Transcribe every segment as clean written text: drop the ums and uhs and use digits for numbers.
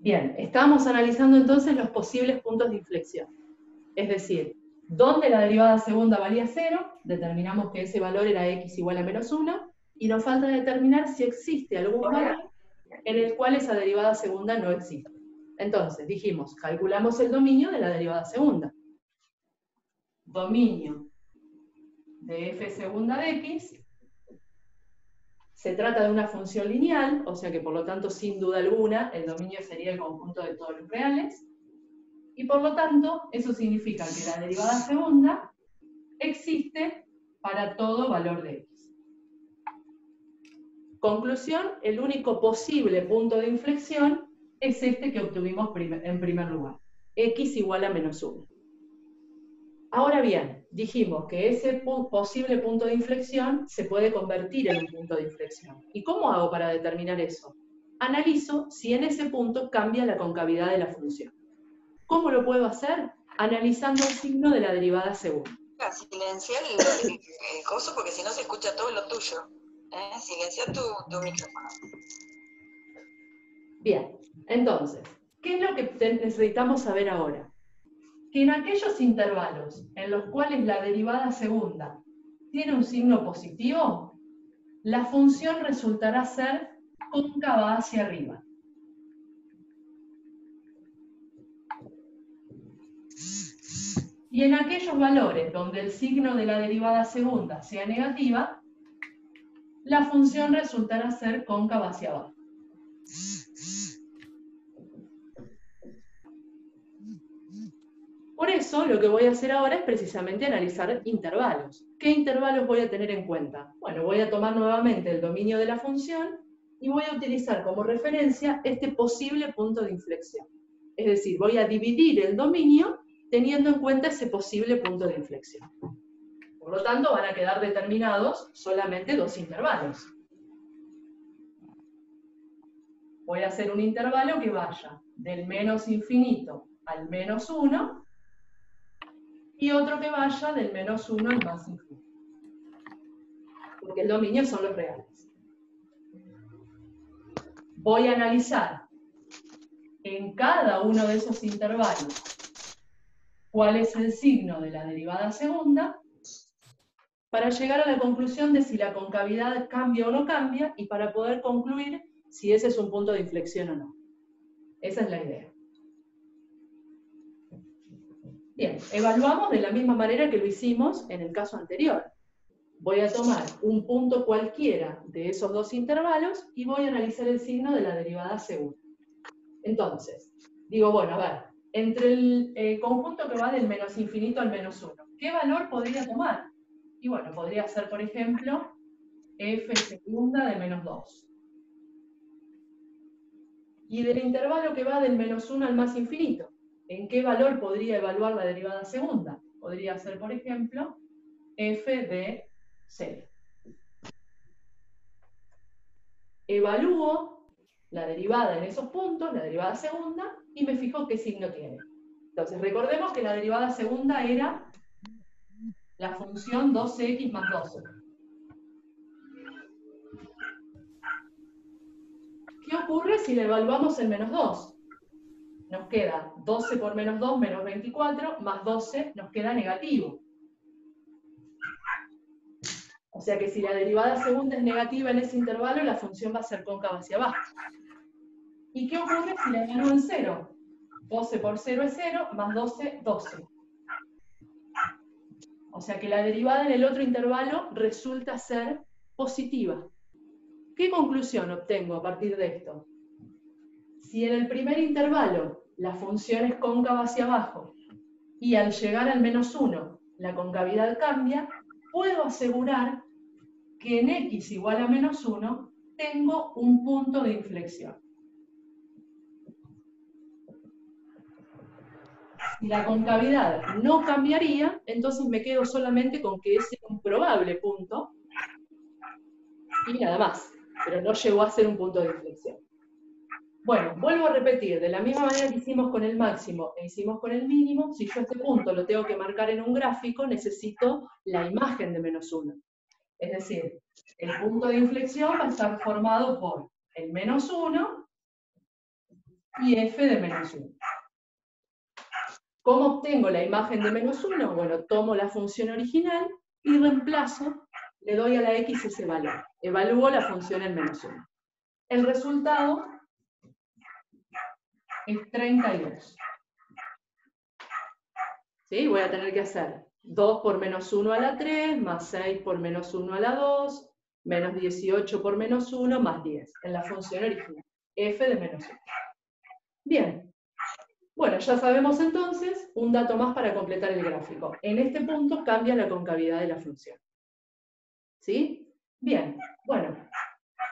Bien, estábamos analizando entonces los posibles puntos de inflexión. Es decir, donde la derivada segunda valía 0, determinamos que ese valor era x igual a menos 1, y nos falta determinar si existe algún valor en el cual esa derivada segunda no existe. Entonces, dijimos, calculamos el dominio de la derivada segunda. Dominio de f segunda de x. Se trata de una función lineal, o sea que por lo tanto, sin duda alguna, el dominio sería el conjunto de todos los reales. Y por lo tanto, eso significa que la derivada segunda existe para todo valor de x. Conclusión, el único posible punto de inflexión es este que obtuvimos en primer lugar, x igual a menos 1. Ahora bien, dijimos que ese posible punto de inflexión se puede convertir en un punto de inflexión. ¿Y cómo hago para determinar eso? Analizo si en ese punto cambia la concavidad de la función. ¿Cómo lo puedo hacer? Analizando el signo de la derivada segunda. Silenciar el coso porque si no se escucha todo lo tuyo. Silenciar tu micrófono. Bien, entonces, ¿qué es lo que necesitamos saber ahora? Que en aquellos intervalos en los cuales la derivada segunda tiene un signo positivo, la función resultará ser cóncava hacia arriba. Y en aquellos valores donde el signo de la derivada segunda sea negativa, la función resultará ser cóncava hacia abajo. Por eso, lo que voy a hacer ahora es precisamente analizar intervalos. ¿Qué intervalos voy a tener en cuenta? Bueno, voy a tomar nuevamente el dominio de la función y voy a utilizar como referencia este posible punto de inflexión. Es decir, voy a dividir el dominio teniendo en cuenta ese posible punto de inflexión. Por lo tanto, van a quedar determinados solamente dos intervalos. Voy a hacer un intervalo que vaya del menos infinito al menos 1, y otro que vaya del menos 1 al más infinito. Porque el dominio son los reales. Voy a analizar en cada uno de esos intervalos cuál es el signo de la derivada segunda para llegar a la conclusión de si la concavidad cambia o no cambia y para poder concluir si ese es un punto de inflexión o no. Esa es la idea. Bien, evaluamos de la misma manera que lo hicimos en el caso anterior. Voy a tomar un punto cualquiera de esos dos intervalos y voy a analizar el signo de la derivada segunda. Entonces, digo, bueno, a ver, entre el conjunto que va del menos infinito al menos 1, ¿qué valor podría tomar? Y bueno, podría ser, por ejemplo, f segunda de menos 2. Y del intervalo que va del menos 1 al más infinito, ¿en qué valor podría evaluar la derivada segunda? Podría ser, por ejemplo, f de 0. Evalúo la derivada en esos puntos, la derivada segunda, y me fijo qué signo tiene. Entonces, recordemos que la derivada segunda era la función 12x más 12. ¿Qué ocurre si la evaluamos en menos 2? Nos queda 12 por menos 2, menos 24, más 12 nos queda negativo. O sea que si la derivada segunda es negativa en ese intervalo, la función va a ser cóncava hacia abajo. ¿Y qué ocurre si la evalúo en 0? 12 por 0 es 0, más 12, 12. O sea que la derivada en el otro intervalo resulta ser positiva. ¿Qué conclusión obtengo a partir de esto? Si en el primer intervalo la función es cóncava hacia abajo y al llegar al menos 1 la concavidad cambia, puedo asegurar que en x igual a menos 1 tengo un punto de inflexión. Si la concavidad no cambiaría, entonces me quedo solamente con que ese es un probable punto y nada más, pero no llegó a ser un punto de inflexión. Bueno, vuelvo a repetir, de la misma manera que hicimos con el máximo e hicimos con el mínimo, si yo este punto lo tengo que marcar en un gráfico, necesito la imagen de menos 1. Es decir, el punto de inflexión va a estar formado por el menos 1 y f de menos 1. ¿Cómo obtengo la imagen de menos 1? Bueno, tomo la función original y reemplazo, le doy a la x ese valor. Evalúo la función en menos 1. El resultado es 32. ¿Sí? Voy a tener que hacer 2 por menos 1 a la 3, más 6 por menos 1 a la 2, menos 18 por menos 1, más 10, en la función original, f de menos 1. Bien. Bueno, ya sabemos entonces un dato más para completar el gráfico. En este punto cambia la concavidad de la función. ¿Sí? Bien, bueno,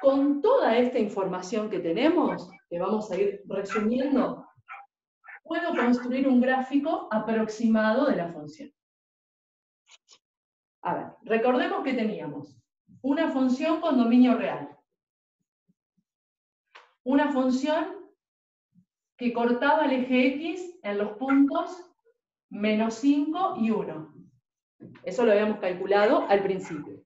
con toda esta información que tenemos, que vamos a ir resumiendo, puedo construir un gráfico aproximado de la función. A ver, recordemos que teníamos una función con dominio real, una función que cortaba el eje X en los puntos menos 5 y 1. Eso lo habíamos calculado al principio.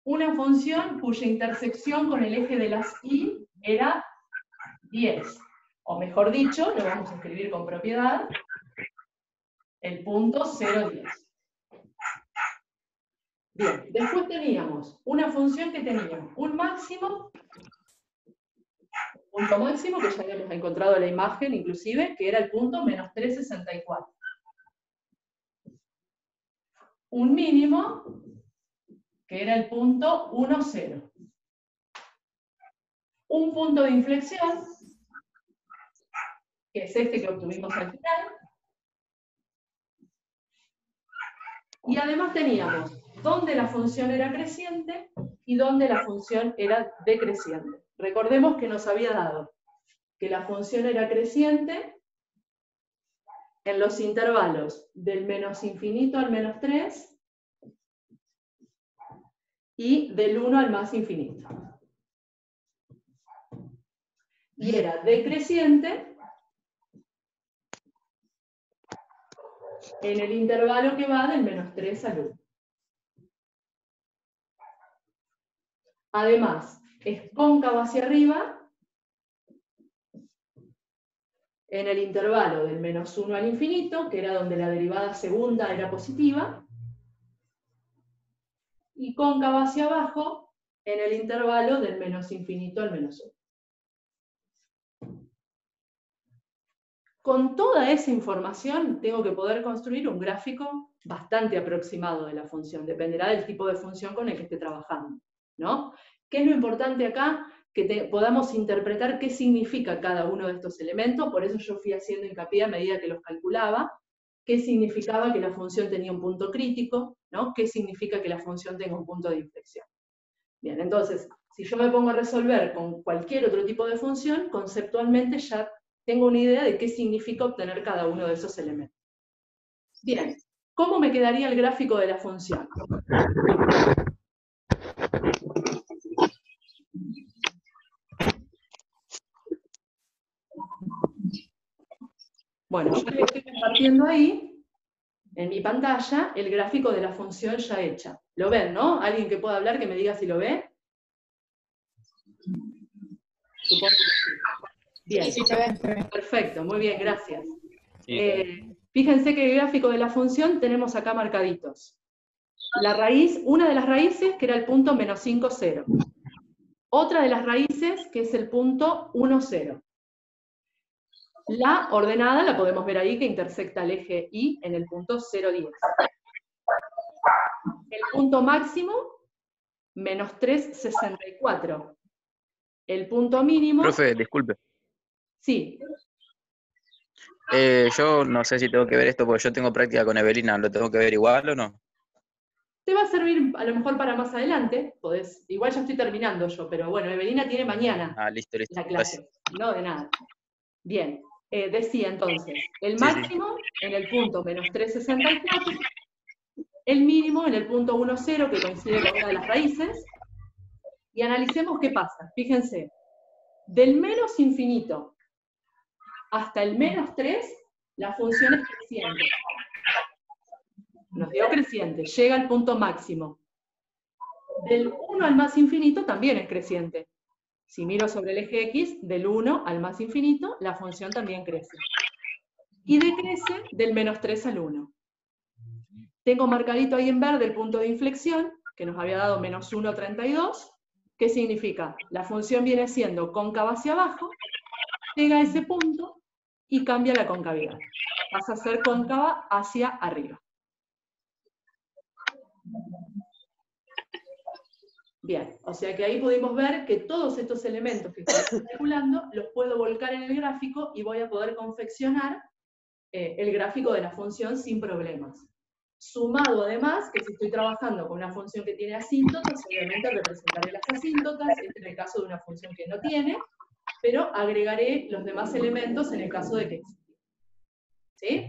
Una función cuya intersección con el eje de las Y era 10. O mejor dicho, lo vamos a escribir con propiedad, el punto 0, 10. Bien, después teníamos una función que tenía un máximo, punto máximo, que ya habíamos encontrado la imagen inclusive, que era el punto menos 364. Un mínimo, que era el punto 1, 0. Un punto de inflexión, que es este que obtuvimos al final. Y además teníamos dónde la función era creciente y dónde la función era decreciente. Recordemos que nos había dado que la función era creciente en los intervalos del menos infinito al menos 3 y del 1 al más infinito. Y era decreciente en el intervalo que va del menos 3 al 1. Además, es cóncavo hacia arriba en el intervalo del menos 1 al infinito, que era donde la derivada segunda era positiva, y cóncavo hacia abajo en el intervalo del menos infinito al menos 1. Con toda esa información tengo que poder construir un gráfico bastante aproximado de la función, dependerá del tipo de función con el que esté trabajando, ¿no? ¿Qué es lo importante acá? Que podamos interpretar qué significa cada uno de estos elementos, por eso yo fui haciendo hincapié a medida que los calculaba, qué significaba que la función tenía un punto crítico, ¿no? Qué significa que la función tenga un punto de inflexión. Bien, entonces, si yo me pongo a resolver con cualquier otro tipo de función, conceptualmente ya tengo una idea de qué significa obtener cada uno de esos elementos. Bien, ¿cómo me quedaría el gráfico de la función? Bueno, yo le estoy compartiendo ahí, en mi pantalla, el gráfico de la función ya hecha. ¿Lo ven, no? ¿Alguien que pueda hablar que me diga si lo ve? Supongo que sí. Bien, Sí, se ve. Perfecto, muy bien, gracias. Sí. Fíjense que el gráfico de la función tenemos acá marcaditos. La raíz, una de las raíces, que era el punto menos 5, 0. Otra de las raíces, que es el punto 1, 0. La ordenada la podemos ver ahí, que intersecta el eje Y en el punto 0, 10. El punto máximo, menos 3, 64. El punto mínimo... Profe, disculpe. Sí. Yo no sé si tengo que ver esto porque yo tengo práctica con Evelina. ¿Lo tengo que ver igual o no? Te va a servir a lo mejor para más adelante. Podés, igual ya estoy terminando yo, pero bueno, Evelina tiene mañana Listo. la clase. No, de nada. Bien. Decía entonces, el Sí. máximo en el punto menos 3,64, el mínimo en el punto 1, 0, que coincide con una de las raíces, y analicemos qué pasa. Fíjense, del menos infinito hasta el menos 3, la función es creciente. Nos dio creciente, llega al punto máximo. Del 1 al más infinito también es creciente. Si miro sobre el eje X, del 1 al más infinito, la función también crece. Y decrece del -3 al 1. Tengo marcadito ahí en verde el punto de inflexión, que nos había dado -1,32. ¿Qué significa? La función viene siendo cóncava hacia abajo, llega a ese punto y cambia la concavidad. Pasa a ser cóncava hacia arriba. Bien, o sea que ahí pudimos ver que todos estos elementos que estoy calculando los puedo volcar en el gráfico y voy a poder confeccionar el gráfico de la función sin problemas. Sumado además, que si estoy trabajando con una función que tiene asíntotas, obviamente representaré las asíntotas, en el caso de una función que no tiene, pero agregaré los demás elementos en el caso de que exista. ¿Sí?